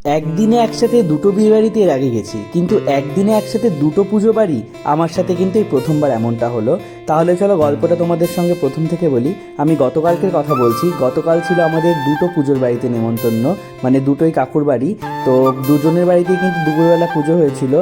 একদিনে একসাথে দুটো বিয়ে বাড়িতে এর আগে গেছি, কিন্তু একদিনে একসাথে দুটো পুজো বাড়ি আমার সাথে কিন্তু এই প্রথমবার এমনটা হলো। তাহলে চলো গল্পটা তোমাদের সঙ্গে প্রথম থেকে বলি। আমি গতকালকের কথা বলছি। গতকাল ছিল আমাদের দুটো পুজোর বাড়িতে নেমন্তন্ন, মানে দুটোই কাকুর বাড়ি। তো দুজনের বাড়িতেই কিন্তু দুপুরবেলা পুজো হয়েছিল।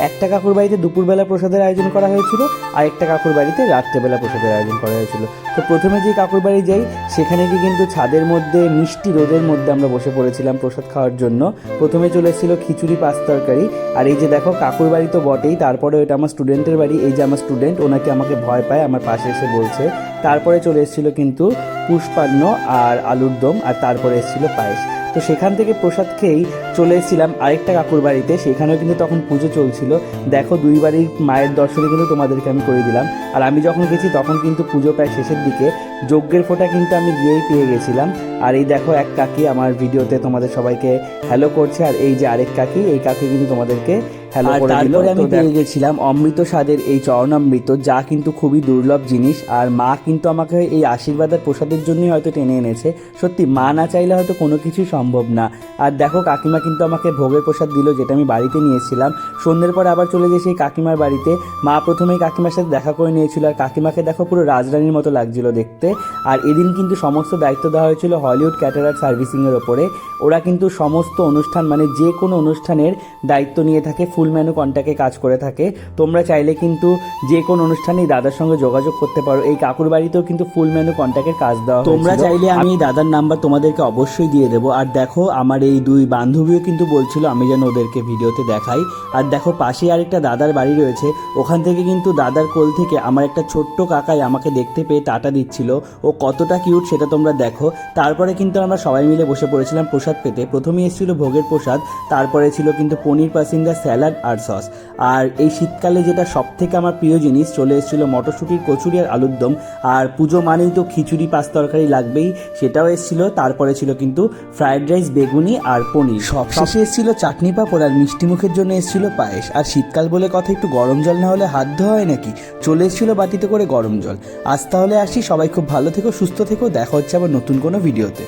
একটা কাকুর বাড়িতে দুপুরবেলা প্রসাদের আয়োজন করা হয়েছিল, আর একটা কাকুর বাড়িতে রাত্রেবেলা প্রসাদের আয়োজন করা হয়েছিল। তো প্রথমে যে কাকুর বাড়ি যাই, সেখানে গিয়ে কিন্তু ছাদের মধ্যে মিষ্টি রোদের মধ্যে আমরা বসে পড়েছিলাম প্রসাদ খাওয়ার জন্য। প্রথমে চলে এসেছিল খিচুড়ি পাঁচ তরকারি। আর এই যে দেখো কাকুর বাড়ি তো বটেই, তারপরে এটা আমার স্টুডেন্টের বাড়ি। এই যে আমার স্টুডেন্ট, ওনাকে আমাকে ভয় পায়, আমার পাশে এসে বলছে। তারপরে চলে এসেছিল কিন্তু পুষ্পান্ন আর আলুর দম, আর তারপরে এসেছিল পায়েস। তো সেখান থেকে প্রসাদ খেয়েই চলে এসেছিলাম আরেকটা কাকুর বাড়িতে। সেখানেও কিন্তু তখন পুজো চলছিল। দেখো দুই বাড়ির মায়ের দর্শনই কিন্তু তোমাদেরকে আমি করে দিলাম। আর আমি যখন গেছি তখন কিন্তু পুজো প্রায় শেষের দিকে, যজ্ঞের ফোঁটা কিন্তু আমি গিয়েই পেয়ে গেছিলাম। আর এই দেখো এক কাকি আমার ভিডিওতে তোমাদের সবাইকে হ্যালো করছে, আর এই যে আরেক কাকি, এই কাকি কিন্তু তোমাদেরকে হ্যালো করে দিল। তারপরে আমি পেয়ে গেছিলাম অমৃত স্বাদের এই চরণামৃত, যা কিন্তু খুবই দুর্লভ জিনিস। আর মা কিন্তু আমাকে এই আশীর্বাদ আর প্রসাদের জন্যই হয়তো টেনে এনেছে। সত্যি মা না চাইলে হয়তো কোনো কিছুই সম্ভব না। আর দেখো কাকিমা কিন্তু আমাকে ভোগের প্রসাদ দিল, যেটা আমি বাড়িতে নিয়েছিলাম। সন্ধ্যের পর আবার চলে গেছি এই কাকিমার বাড়িতে। মা প্রথমেই কাকিমার সাথে দেখা করে নিয়েছিল, আর কাকিমাকে দেখো পুরো রাজরানীর মতো লাগছিল দেখতে। আর এদিন কিন্তু সমস্ত দায়িত্ব দেওয়া হয়েছিল হলিউড ক্যাটারার সার্ভিসিংয়ের ওপরে। ওরা কিন্তু সমস্ত অনুষ্ঠান, মানে যে কোনো অনুষ্ঠানের দায়িত্ব নিয়ে থাকে, ফুল মেনু কন্ট্যাক্টে কাজ করে থাকে। তোমরা চাইলে কিন্তু যে কোনো অনুষ্ঠানে এই দাদার সঙ্গে যোগাযোগ করতে পারো। এই কাকুর বাড়িতেও কিন্তু ফুল মেনু কন্ট্যাক্টের কাজ দেওয়া হয়। তোমরা চাইলে আমি এই দাদার নাম্বার তোমাদেরকে অবশ্যই দিয়ে দেবো। আর দেখো আমার এই দুই বান্ধবীও কিন্তু বলছিল আমি যেন ওদেরকে ভিডিওতে দেখাই। আর দেখো পাশে আরেকটা দাদার বাড়ি রয়েছে, ওখান থেকে কিন্তু দাদার কোল থেকে আমার একটা ছোট্ট কাকাই আমাকে দেখতে পেয়ে টাটা দিচ্ছিল। ও কতটা কিউট সেটা তোমরা দেখো। তারপরে কিন্তু আমরা সবাই মিলে বসে পড়েছিলাম প্রসাদ পেতে। প্রথমে এসেছিল ভোগের প্রসাদ, তারপরে ছিল কিন্তু পনির পাসিন্দা, স্যালাড আর সস। আর এই শীতকালে যেটা সব থেকে আমার প্রিয় জিনিস, চলে এসেছিল মটরশুঁটির কচুরি আর আলুর দম। আর পুজো মানেই তো খিচুড়ি পাঁচ তরকারি লাগবেই, সেটাও এসেছিল। তারপরে ছিল কিন্তু ফ্রায়েড রাইস, বেগুনি আর পনির। সবশেষে এসেছিল চাটনি পাঁপড়, আর মিষ্টি মুখের জন্য এসেছিল পায়েস। আর শীতকাল বলে কথা, একটু গরম জল না হলে হাত ধোয়া হয় নাকি? চলে এসেছিল বাটিতে করে গরম জল। আজ তাহলে আসি, সবাই খুব ভালো থেকো, সুস্থ থেকো। দেখা হচ্ছে আবার নতুন কোনো ভিডিওতে।